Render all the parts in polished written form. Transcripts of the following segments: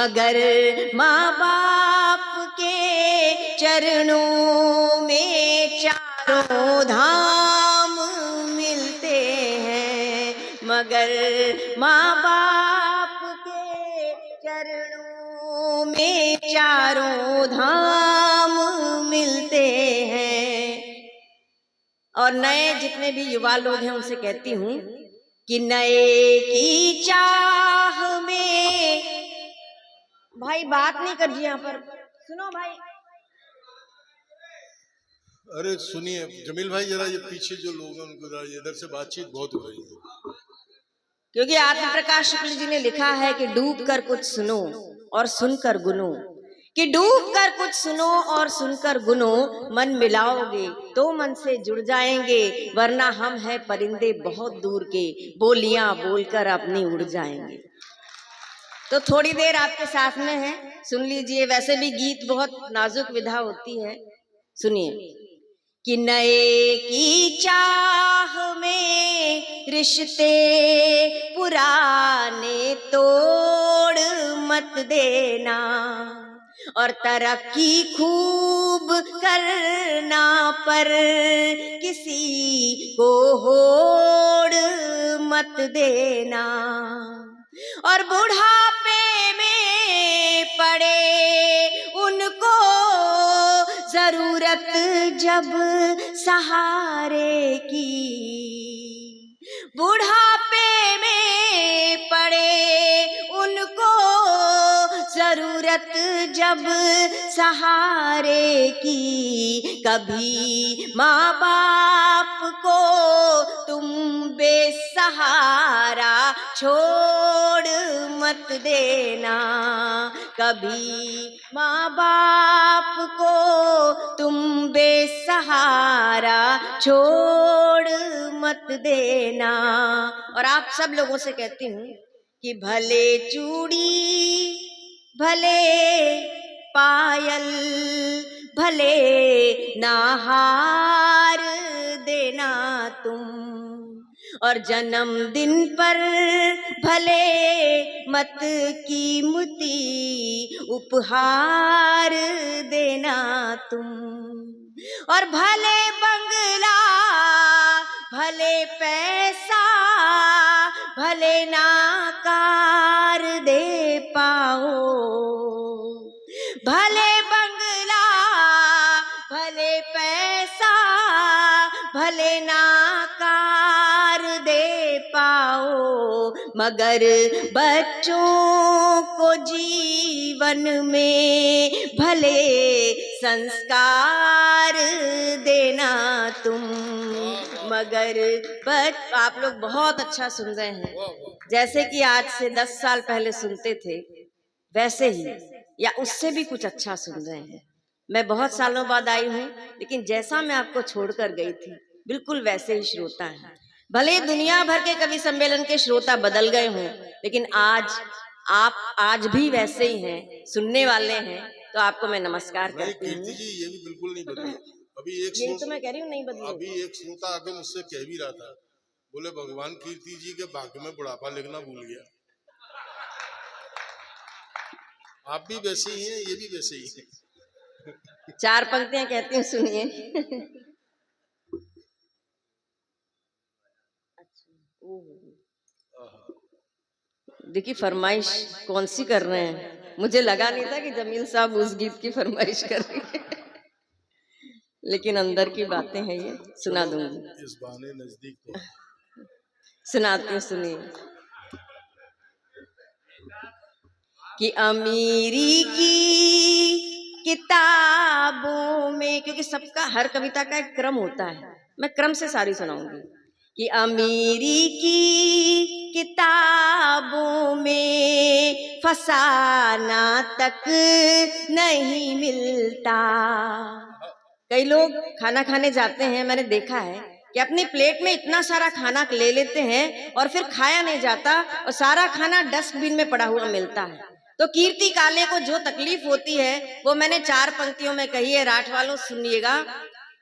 मगर माँ बाप के चरणों में चारों धाम मिलते हैं, मगर माँ बाप के चरणों में चारों धाम मिलते हैं। और नए जितने भी युवा लोग हैं उनसे कहती हूँ कि नए की चाह में, भाई बात नहीं कर जी यहाँ पर, सुनो भाई। अरे सुनिए जमील भाई, जरा ये पीछे जो लोग हैं उनको जरा इधर से बातचीत बहुत हो रही है। क्योंकि आत्म प्रकाश शुक्ल जी ने लिखा है कि डूब कर कुछ सुनो और सुनकर गुनो, कि डूब कर कुछ सुनो और सुनकर गुनो, मन मिलाओगे तो मन से जुड़ जाएंगे, वरना हम हैं परिंदे बहुत दूर के, बोलियां बोलकर अपनी उड़ जाएंगे। तो थोड़ी देर आपके साथ में है, सुन लीजिए। वैसे भी गीत बहुत नाजुक विधा होती है, सुनिए। कि नए की चाह में रिश्ते पुराने तोड़ मत देना, और तरक्की खूब करना पर किसी को होड़ मत देना, और बुढ़ापे में पड़े उनको जरूरत जब सहारे की, बुढ़ापे में पड़े उनको जरूरत जब सहारे की, कभी माँ बाप को तुम बेसहारा छोड़ मत देना, कभी माँ बाप को तुम बेसहारा छोड़ मत देना। और आप सब लोगों से कहती हूँ कि भले चूड़ी भले पायल भले नाहार देना तुम, और जन्मदिन पर भले मत कीमती उपहार देना तुम, और भले बंगला भले पैसा भले ना कार दे पाओ, भले बंगला भले पैसा भले ना कार दे पाओ, मगर बच्चों को जीवन में भले संस्कार देना तुम, मगर आप लोग बहुत अच्छा सुन रहे हैं। जैसे कि आज से 10 साल पहले सुनते थे वैसे ही या उससे भी कुछ अच्छा सुन रहे हैं। मैं बहुत सालों बाद आई हूँ, लेकिन जैसा मैं आपको छोड़कर गई थी बिल्कुल वैसे ही श्रोता हैं। भले दुनिया भर के कवि सम्मेलन के श्रोता बदल गए हों, लेकिन आप आज भी वैसे ही हैं, सुनने वाले हैं। तो आपको मैं नमस्कार करती हूँ। ये भी बिल्कुल नहीं बदले। अभी एक यही तो मैं कह रही हूँ, नहीं बदले। अभी एक श्रोता आके मुझसे कह भी रहा था, बोले भगवान कीर्ति जी के भाग्य में बुढ़ापा लिखना भूल गया। आप भी वैसे ही हैं, ये भी वैसे ही है। 4 पंक्तियां कहती हूँ, सुनिए। देखिए फरमाइश कौन सी कर रहे हैं, मुझे लगा नहीं था कि जमील साहब उस गीत की फरमाइश कर रही है, लेकिन अंदर की बातें हैं, ये सुना दूंगी। इस बहाने नजदीक तो सुनाती हूँ, सुनिए। कि अमीरी की किताबों में, क्योंकि सबका हर कविता का एक क्रम होता है, मैं क्रम से सारी सुनाऊंगी। कि अमीरी की किताबों में फसाना तक नहीं मिलता। कई लोग खाना खाने जाते हैं, मैंने देखा है कि अपनी प्लेट में इतना सारा खाना ले लेते हैं और फिर खाया नहीं जाता और सारा खाना डस्टबिन में पड़ा हुआ मिलता है। तो कीर्ति काले को जो तकलीफ होती है वो मैंने 4 पंक्तियों में कही है। राठ वालों सुनिएगा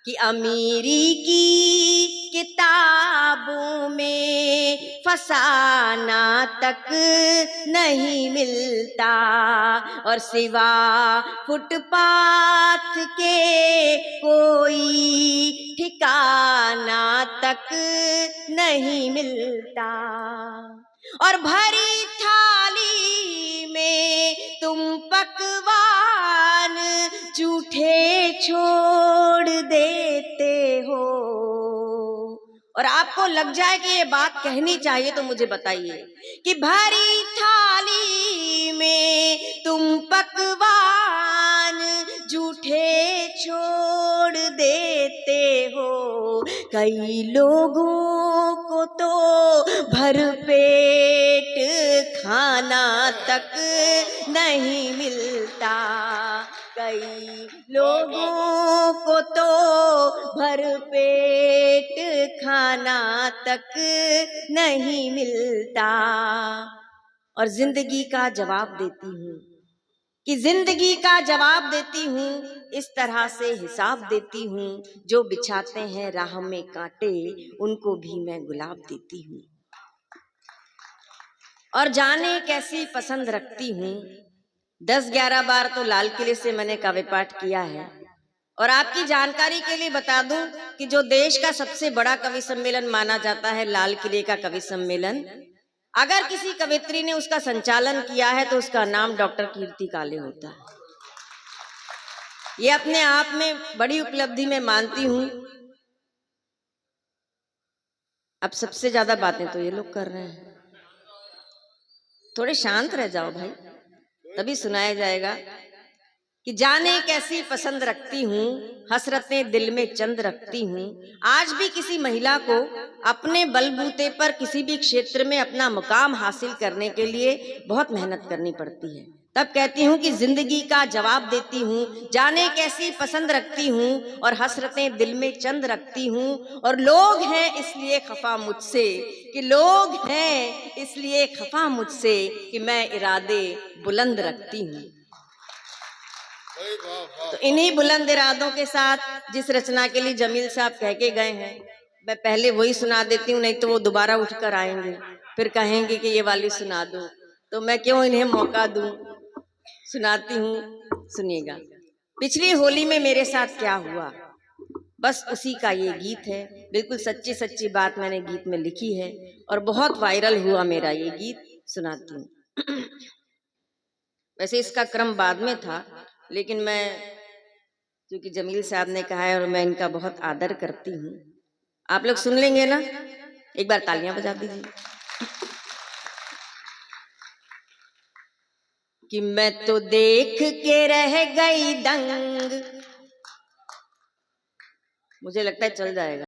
कि अमीरी की किताबों में फसाना तक नहीं मिलता, और सिवा फुटपाथ के कोई ठिकाना तक नहीं मिलता। और भरी थाली में तुम पकवान जूठे छोड़ देते हो। और आपको लग जाए कि ये बात कहनी चाहिए तो मुझे बताइए कि भरी थाली में तुम पकवान जूठे छोड़ देते हो। कई लोगों को तो भरपेट खाना तक नहीं मिलता, कई लोगों को तो भरपेट खाना तक नहीं मिलता। और जिंदगी का जवाब देती हूँ कि जिंदगी का जवाब देती हूँ, इस तरह से हिसाब देती हूँ, जो बिछाते हैं राह में कांटे उनको भी मैं गुलाब देती हूँ। और जाने कैसी पसंद रखती हूँ, 10-11 बार तो लाल किले से मैंने काव्य पाठ किया है। और आपकी जानकारी के लिए बता दूं कि जो देश का सबसे बड़ा कवि सम्मेलन माना जाता है लाल किले का कवि सम्मेलन, अगर किसी कवित्री ने उसका संचालन किया है तो उसका नाम डॉक्टर कीर्ति काले होता है। ये अपने आप में बड़ी उपलब्धि मैं मानती हूँ। अब सबसे ज्यादा बातें तो ये लोग कर रहे हैं, थोड़े शांत रह जाओ भाई, तभी सुनाया जाएगा। कि जाने कैसी पसंद रखती हूँ, हसरतें दिल में चंद रखती हूँ। आज भी किसी महिला को अपने बलबूते पर किसी भी क्षेत्र में अपना मुकाम हासिल करने के लिए बहुत मेहनत करनी पड़ती है। तब कहती हूँ कि जिंदगी का जवाब देती हूँ, जाने कैसी पसंद रखती हूँ और हसरतें दिल में चंद रखती हूँ। और लोग हैं इसलिए खफा मुझसे, कि लोग हैं इसलिए खफा मुझसे, कि मैं इरादे बुलंद रखती हूँ। तो इन्हीं बुलंद इरादों के साथ जिस रचना के लिए जमील साहब कह के गए हैं, मैं पहले वही सुना देती हूँ, नहीं तो वो दोबारा उठकर आएंगे फिर कहेंगे कि ये वाली सुना दो, तो मैं क्यों इन्हें मौका दूं। सुनाती हूँ, सुनिएगा। पिछली होली में मेरे साथ क्या हुआ, बस उसी का ये गीत है। बिल्कुल सच्ची सच्ची बात मैंने गीत में लिखी है और बहुत वायरल हुआ मेरा ये गीत। सुनाती हूँ। वैसे इसका क्रम बाद में था, लेकिन मैं क्योंकि जमील साहब ने कहा है और मैं इनका बहुत आदर करती हूँ, आप लोग सुन लेंगे ना? एक बार तालियां बजा दीजिए। कि मैं तो देख के रह गई दंग, मुझे लगता है चल जाएगा।